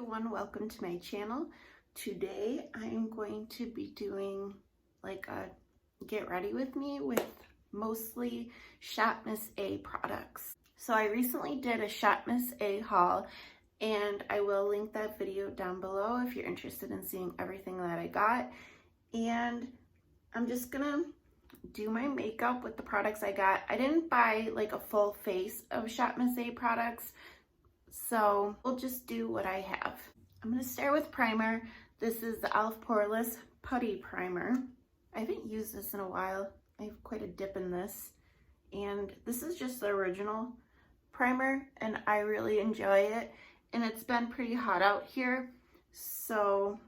everyone, welcome to my channel. Today I am going to be doing like a get ready with me with mostly Shop Miss A products. So I recently did a Shop Miss A haul and I will link that video down below if you're interested in seeing everything that I got. And I'm just gonna do my makeup with the products I got. I didn't buy like a full face of Shop Miss A products, so we'll just do what I have. I'm gonna start with primer. This is the e.l.f. Poreless Putty Primer. I haven't used this in a while. I have quite a dip in this. And this is just the original primer and I really enjoy it. And it's been pretty hot out here. So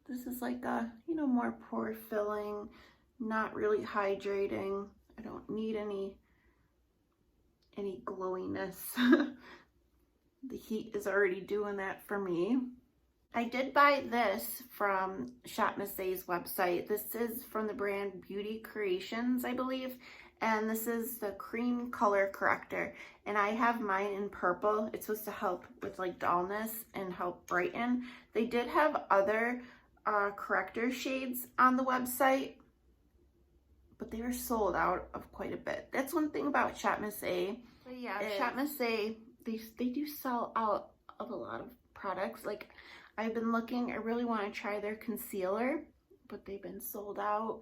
this is like a, more pore filling, not really hydrating. I don't need any glowiness. The heat is already doing that for me. I did buy this from Shop Miss A's website. This is from the brand Beauty Creations, I believe. And this is the cream color corrector. And I have mine in purple. It's supposed to help with like dullness and help brighten. They did have other corrector shades on the website, but they were sold out of quite a bit. That's one thing about Shop Miss A. But yeah, Shop Miss A, they do sell out of a lot of products. Like I've been looking, I really want to try their concealer, but they've been sold out.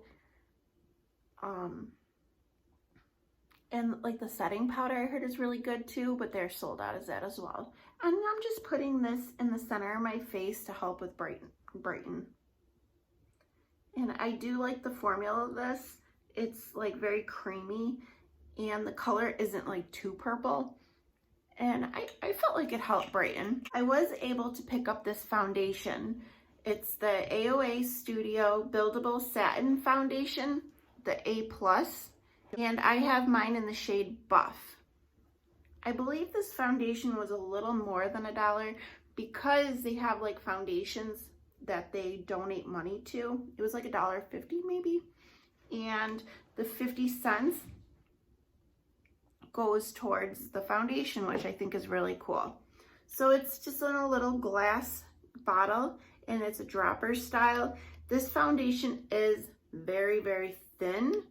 And like the setting powder I heard is really good too, but they're sold out as that as well. And I'm just putting this in the center of my face to help with brighten. And I do like the formula of this. It's like very creamy and the color isn't like too purple. And I felt like it helped brighten. I was able to pick up this foundation. It's the AOA Studio Buildable Satin Foundation, the A+, and I have mine in the shade Buff. I believe this foundation was a little more than $1 because they have like foundations that they donate money to. It was like $1.50 maybe. And the 50 cents goes towards the foundation, which I think is really cool. So it's just in a little glass bottle and it's a dropper style. This foundation is very, very thin,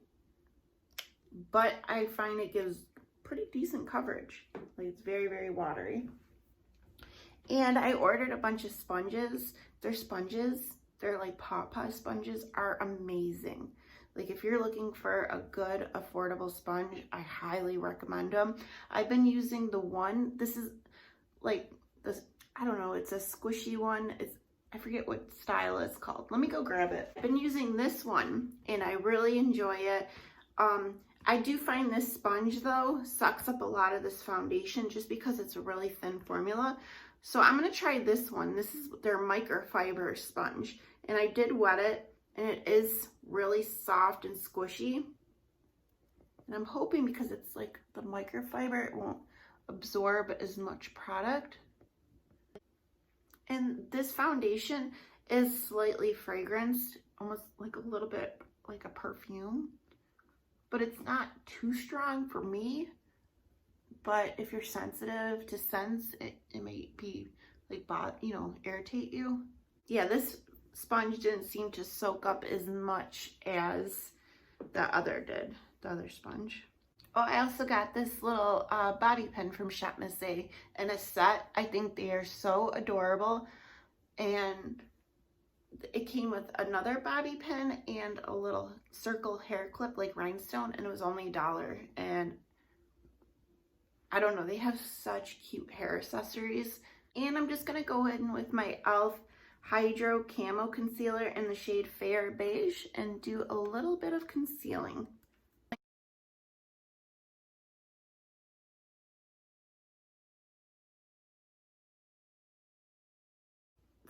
but I find it gives pretty decent coverage. Like it's very, very watery. And I ordered a bunch of sponges. They're like Paw sponges, are amazing. Like if you're looking for a good affordable sponge, I highly recommend them. I've been using the one, this is like this, I don't know, it's a squishy one. I forget what style it's called. Let me go grab it. I've been using this one and I really enjoy it. I do find this sponge though sucks up a lot of this foundation just because it's a really thin formula. So I'm gonna try this one. This is their microfiber sponge and I did wet it. And it is really soft and squishy. And I'm hoping because it's like the microfiber, it won't absorb as much product. And this foundation is slightly fragranced, almost like a little bit like a perfume. But it's not too strong for me. But if you're sensitive to scents, it might be like, irritate you. Yeah, this sponge didn't seem to soak up as much as the other sponge. Oh, I also got this little bobby pin from Shop Miss A in a set. I think they are so adorable. And it came with another bobby pin and a little circle hair clip like rhinestone, and it was only $1. And I don't know, they have such cute hair accessories. And I'm just gonna go in with my e.l.f. Hydro Camo Concealer in the shade Fair Beige and do a little bit of concealing.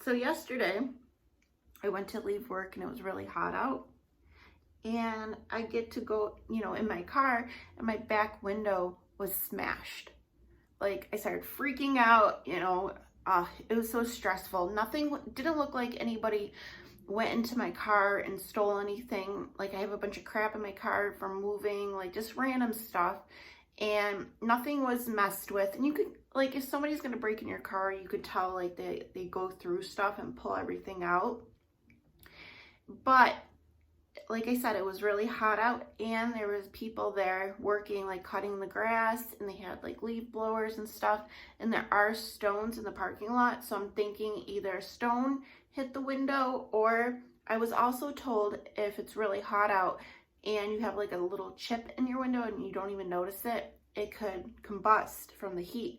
So yesterday, I went to leave work and it was really hot out. And I get to go, in my car and my back window was smashed. Like I started freaking out, it was so stressful. Didn't look like anybody went into my car and stole anything. Like I have a bunch of crap in my car from moving, like just random stuff. and nothing was messed with. And you could, like, if somebody's gonna break in your car, you could tell, like, they go through stuff and pull everything out. But like I said, it was really hot out, and there was people there working, like cutting the grass, and they had like leaf blowers and stuff, and there are stones in the parking lot. So I'm thinking either a stone hit the window, or I was also told if it's really hot out and you have like a little chip in your window and you don't even notice it, it could combust from the heat,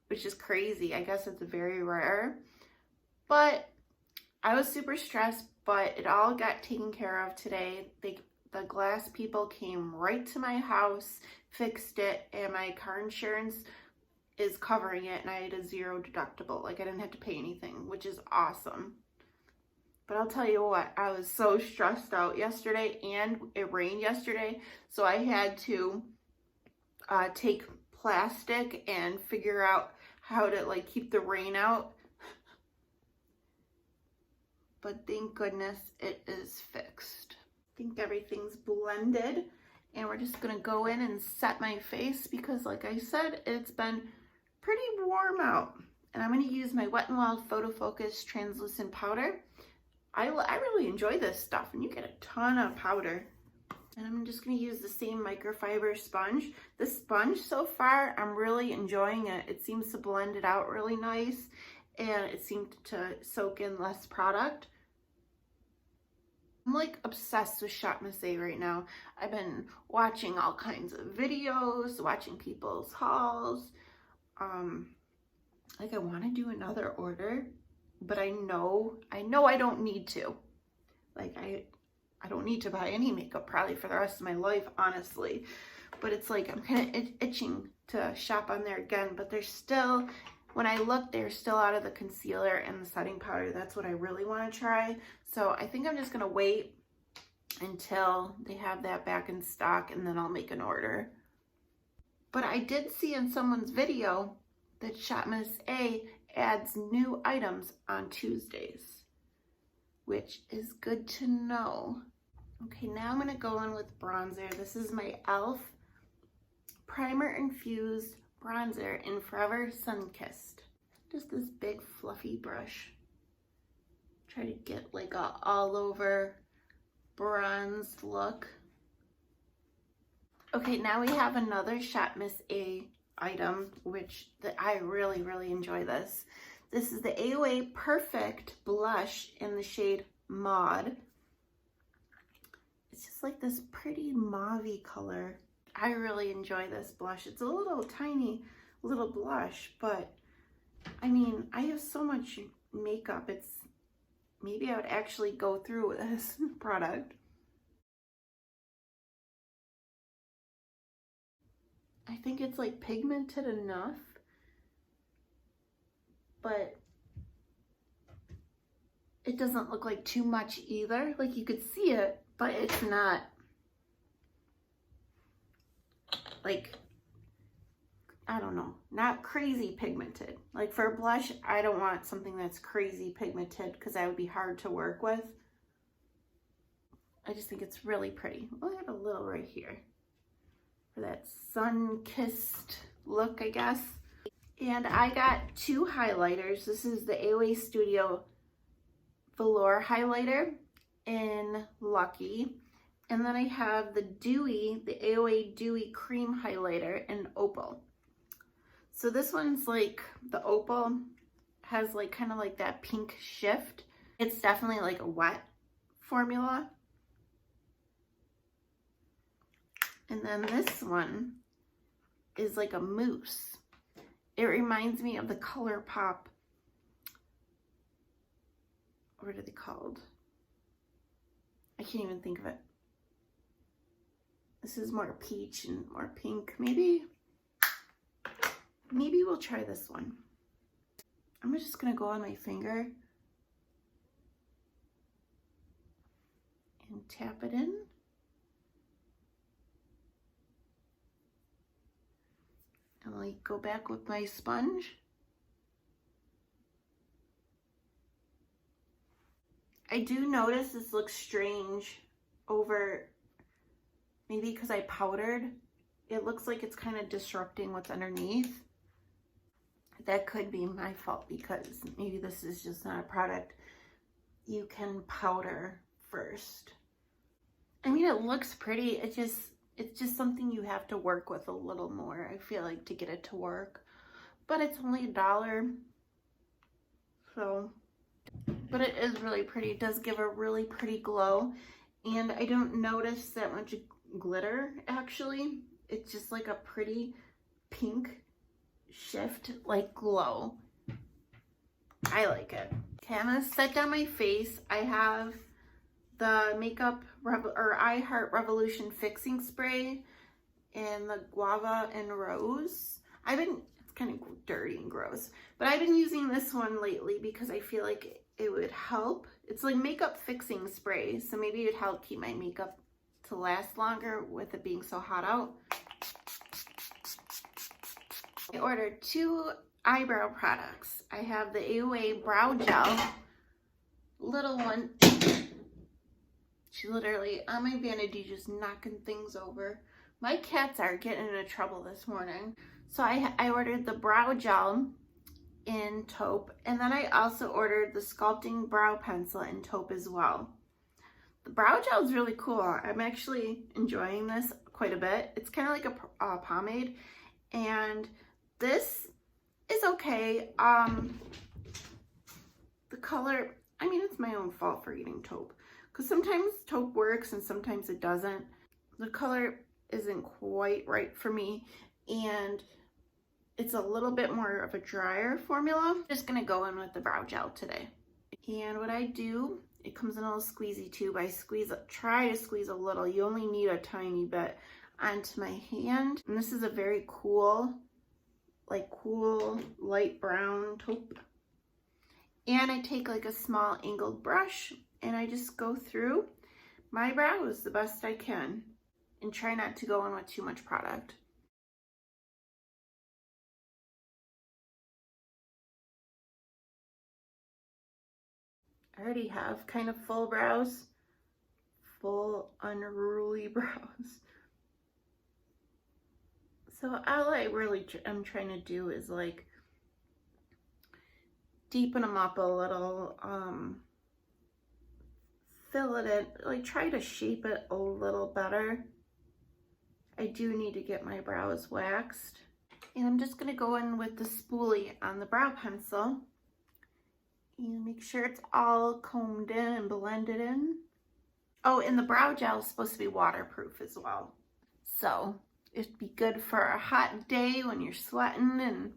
which is crazy. I guess it's very rare, but I was super stressed, but it all got taken care of today. The glass people came right to my house, fixed it, and my car insurance is covering it, and I had a zero deductible. Like, I didn't have to pay anything, which is awesome. But I'll tell you what, I was so stressed out yesterday, and it rained yesterday, so I had to take plastic and figure out how to like keep the rain out. But thank goodness it is fixed. I think everything's blended, and we're just gonna go in and set my face because, like I said, it's been pretty warm out. And I'm gonna use my Wet n Wild Photo Focus translucent powder. I really enjoy this stuff, and you get a ton of powder. And I'm just gonna use the same microfiber sponge. This sponge so far, I'm really enjoying it. It seems to blend it out really nice, and it seemed to soak in less product. I'm like obsessed with Shop Miss A right now. I've been watching all kinds of videos, watching people's hauls. Like, I want to do another order, but I know I don't need to. Like, I don't need to buy any makeup probably for the rest of my life, honestly. But it's like I'm kind of itching to shop on there again. But there's still, when I look, they're still out of the concealer and the setting powder. That's what I really want to try. So I think I'm just going to wait until they have that back in stock, and then I'll make an order. But I did see in someone's video that Shop Miss A adds new items on Tuesdays, which is good to know. Okay, now I'm going to go in with bronzer. This is my e.l.f. Primer Infused Bronzer in Forever Sun-Kissed. Just this big fluffy brush. Try to get like a all over bronzed look. Okay, now we have another Shop Miss A item, which I really enjoy this. This is the AOA Perfect Blush in the shade Maud. It's just like this pretty mauve-y color. I really enjoy this blush. It's a little tiny little blush, but I mean, I have so much makeup. Maybe I would actually go through with this product. I think it's like pigmented enough, but it doesn't look like too much either. Like, you could see it, but it's not like, I don't know, not crazy pigmented. Like, for a blush, I don't want something that's crazy pigmented because that would be hard to work with. I just think it's really pretty. Well, I have a little right here for that sun-kissed look, I guess. And I got two highlighters. This is the AOA Studio Velour highlighter in Lucky. And then I have the AOA Dewy Cream highlighter in Opal. So this one's like, the Opal has like kind of like that pink shift. It's definitely like a wet formula. And then this one is like a mousse. It reminds me of the ColourPop, what are they called? I can't even think of it. This is more peach and more pink. Maybe we'll try this one. I'm just gonna go on my finger and tap it in. And like go back with my sponge. I do notice this looks strange over, maybe because I powdered it looks like it's kind of disrupting what's underneath. That could be my fault because maybe this is just not a product you can powder first. I mean, it looks pretty. It's just something you have to work with a little more, I feel like, to get it to work. But it's only $1. So, but it is really pretty. It does give a really pretty glow. And I don't notice that much glitter, actually. It's just like a pretty pink shift, like glow. I like it. Okay, I'm gonna set down my face. I have the I Heart Revolution Fixing Spray in the Guava and Rose. It's kind of dirty and gross, but I've been using this one lately because I feel like it would help. It's like makeup fixing spray, so maybe it'd help keep my makeup to last longer with it being so hot out. I ordered 2 eyebrow products. I have the AOA Brow Gel, little one. She's literally on my vanity just knocking things over. My cats are getting into trouble this morning. So I ordered the brow gel in taupe, and then I also ordered the sculpting brow pencil in taupe as well. The brow gel is really cool. I'm actually enjoying this quite a bit. It's kind of like a pomade, and this is okay. The color, I mean, it's my own fault for eating taupe, because sometimes taupe works and sometimes it doesn't. The color isn't quite right for me, and it's a little bit more of a drier formula. I'm just gonna go in with the brow gel today. And what I do, it comes in a little squeezy tube. I try to squeeze a little. You only need a tiny bit onto my hand. And this is a very cool light brown taupe. And I take like a small angled brush and I just go through my brows the best I can and try not to go in with too much product. I already have kind of full brows, full unruly brows. So all I really am trying to do is like deepen them up a little, fill it in, like try to shape it a little better. I do need to get my brows waxed. And I'm just gonna go in with the spoolie on the brow pencil and make sure it's all combed in and blended in. Oh, and the brow gel is supposed to be waterproof as well. So it'd be good for a hot day when you're sweating, and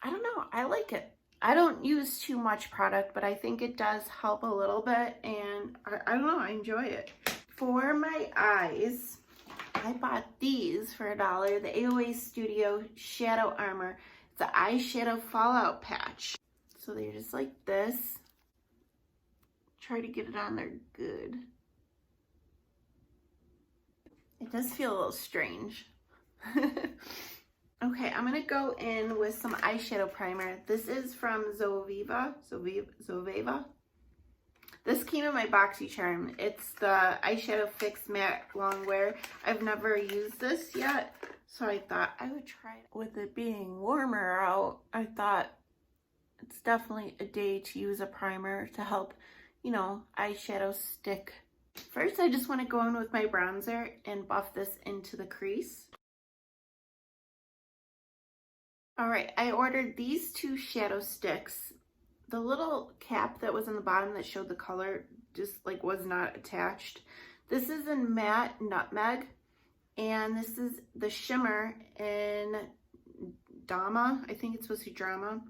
I don't know, I like it. I don't use too much product, but I think it does help a little bit, and I don't know, I enjoy it. For my eyes, I bought these for $1, the AOA Studio Shadow Armor. It's an eyeshadow fallout patch. So they're just like this. Try to get it on there good. It does feel a little strange. Okay, I'm gonna go in with some eyeshadow primer. This is from Zoveva. This came in my BoxyCharm. It's the Eyeshadow Fix Matte Longwear. I've never used this yet, so I thought I would try it. With it being warmer out, I thought it's definitely a day to use a primer to help, you know, eyeshadow stick. First, I just want to go in with my bronzer and buff this into the crease. All right, I ordered these 2 shadow sticks. The little cap that was in the bottom that showed the color just like was not attached. This is in Matte Nutmeg, and this is the shimmer in Dama. I think it's supposed to be Drama.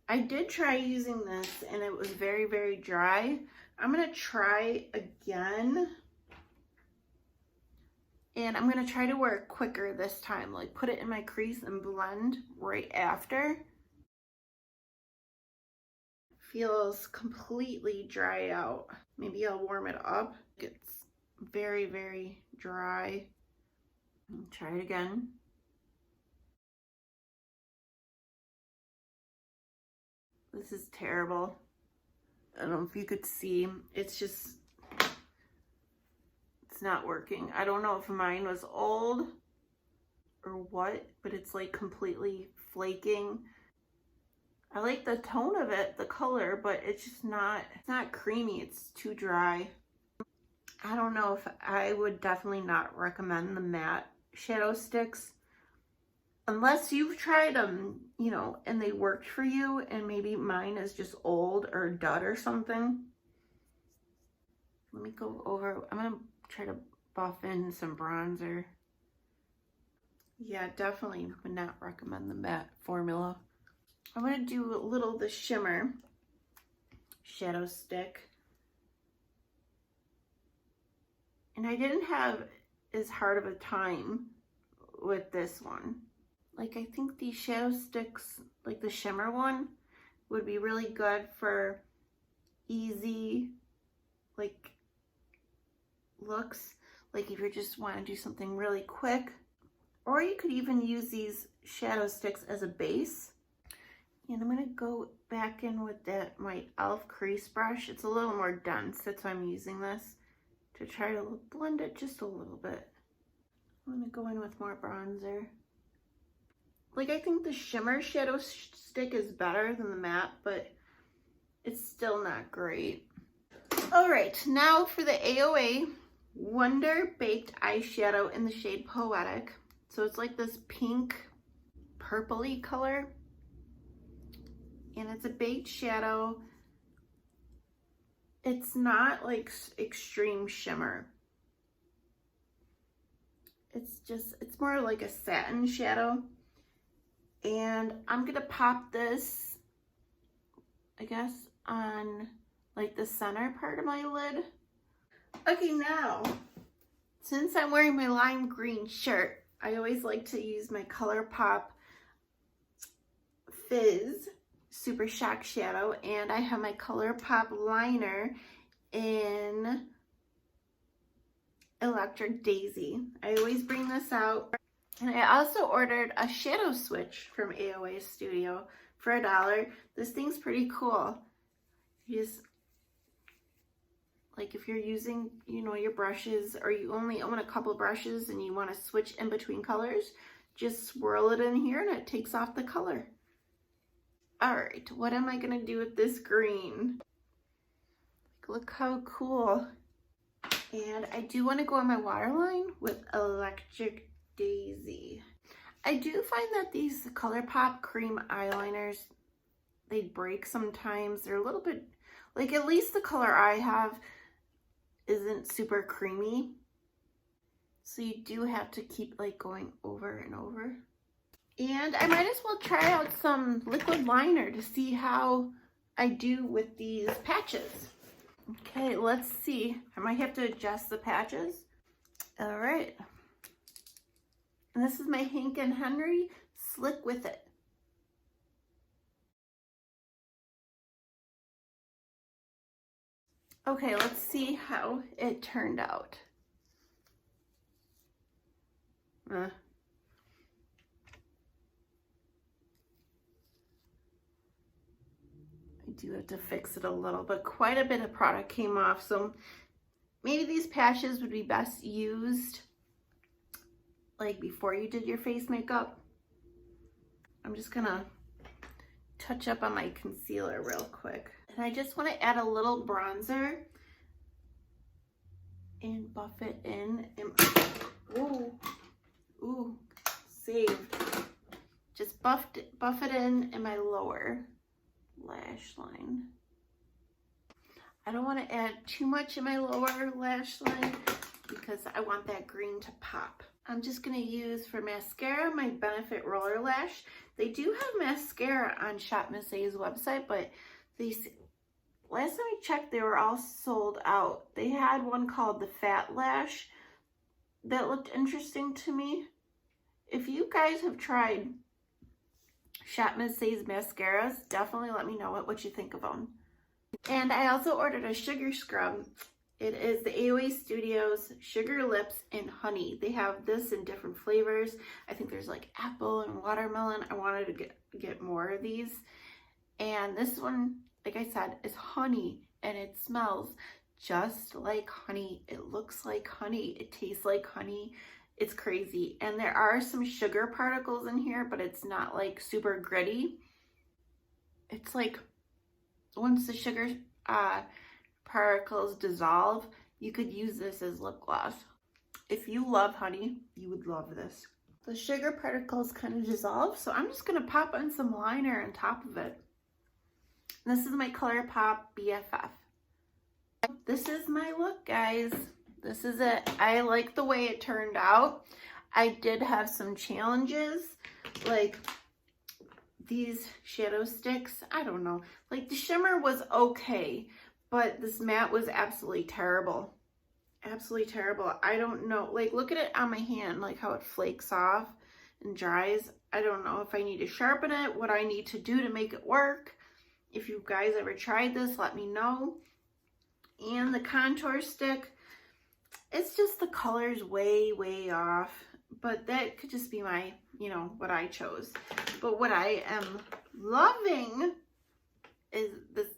I did try using this and it was very, very dry. I'm gonna try again. And I'm gonna try to work quicker this time, like put it in my crease and blend right after. Feels completely dry out. Maybe I'll warm it up. It's very, very dry. Try it again. This is terrible. I don't know if you could see. It's It's not working. I don't know if mine was old or what, but it's like completely flaking. I like the tone of it, the color, but it's just not, it's not creamy. It's too dry. I don't know if I would definitely not recommend the matte shadow sticks unless you've tried them, you know, and they worked for you, and maybe mine is just old or dud or something. Let me go over, I'm gonna try to buff in some bronzer. Yeah, definitely would not recommend the matte formula. I'm gonna do a little of the shimmer shadow stick. And I didn't have as hard of a time with this one. Like, I think these shadow sticks, like the shimmer one, would be really good for easy, like, looks. Like if you just want to do something really quick. Or you could even use these shadow sticks as a base. And I'm gonna go back in with that, my e.l.f. crease brush. It's a little more dense, that's why I'm using this, to try to blend it just a little bit. I'm gonna go in with more bronzer. Like, I think the shimmer shadow stick is better than the matte, but it's still not great. All right, now for the AOA Wonder Baked Eyeshadow in the shade Poetic. So it's like this pink, purpley color. And it's a baked shadow. It's not like extreme shimmer. It's just, it's more like a satin shadow. And I'm gonna pop this, I guess, on like the center part of my lid. Okay, now, since I'm wearing my lime green shirt, I always like to use my ColourPop Fizz Super Shock Shadow, and I have my ColourPop liner in Electric Daisy. I always bring this out. And I also ordered a shadow switch from AOA Studio for $1. This thing's pretty cool. You just, like, if you're using, you know, your brushes, or you only own a couple brushes and you want to switch in between colors, just swirl it in here and it takes off the color. All right, what am I gonna do with this green? Look how cool. And I do want to go on my waterline with Electric Daisy. I do find that these ColourPop cream eyeliners, they break sometimes. They're a little bit, like, at least the color I have isn't super creamy. So you do have to keep like going over and over. And I might as well try out some liquid liner to see how I do with these patches. Okay, let's see. I might have to adjust the patches. All right. And this is my Hank and Henry Slick With It. Okay, let's see how it turned out. I do have to fix it a little, but quite a bit of product came off, so maybe these patches would be best used like before you did your face makeup. I'm just gonna touch up on my concealer real quick. And I just want to add a little bronzer and buff it in. Ooh, saved. Just buff it in my lower lash line. I don't want to add too much in my lower lash line because I want that green to pop. I'm just going to use for mascara my Benefit Roller Lash. They do have mascara on Shop Miss A's website, but these, last time I checked, they were all sold out. They had one called the Fat Lash that looked interesting to me. If you guys have tried Shop Miss A's mascaras, definitely let me know what you think of them. And I also ordered a sugar scrub. It is the AOA Studios Sugar Lips in Honey. They have this in different flavors. I think there's like apple and watermelon. I wanted to get more of these. And this one, like I said, is honey, and it smells just like honey. It looks like honey. It tastes like honey. It's crazy. And there are some sugar particles in here, but it's not like super gritty. It's like once the sugar particles dissolve, you could use this as lip gloss. If you love honey, you would love this. The sugar particles kind of dissolve, so I'm just gonna pop on some liner on top of it. And this is my ColourPop BFF. This is my look, guys. This is it. I like the way it turned out. I did have some challenges, like these shadow sticks. I don't know. Like the shimmer was okay, but this matte was absolutely terrible. Absolutely terrible. I don't know. Like, look at it on my hand, like how it flakes off and dries. I don't know if I need to sharpen it, what I need to do to make it work. If you guys ever tried this, let me know. And the contour stick, it's just the color's way, way off. But that could just be my, you know, what I chose. But what I am loving is this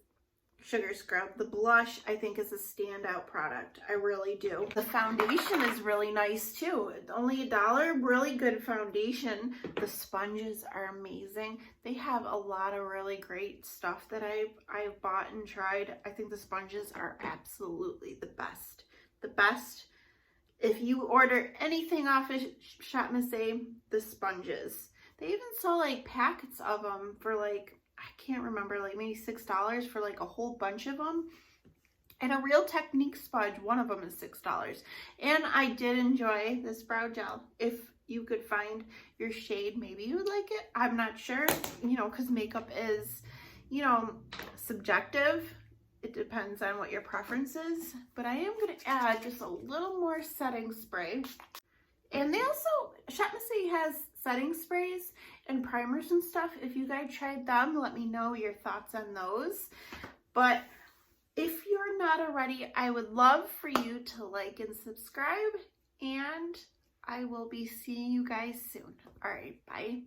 sugar scrub. The blush, I think, is a standout product. I really do. The foundation is really nice too. Only $1, really good foundation. The sponges are amazing. They have a lot of really great stuff that I've bought and tried. I think the sponges are absolutely the best. The best. If you order anything off of Shop Miss A, the sponges. They even sell like packets of them for like, I can't remember, like maybe $6 for like a whole bunch of them. And a Real Technique sponge, one of them is $6. And I did enjoy this brow gel. If you could find your shade, maybe you would like it. I'm not sure, you know, because makeup is, you know, subjective. It depends on what your preference is. But I am going to add just a little more setting spray. And they also, Shop Miss A has setting sprays and primers and stuff. If you guys tried them, let me know your thoughts on those. But if you're not already, I would love for you to like and subscribe, and I will be seeing you guys soon. All right, bye.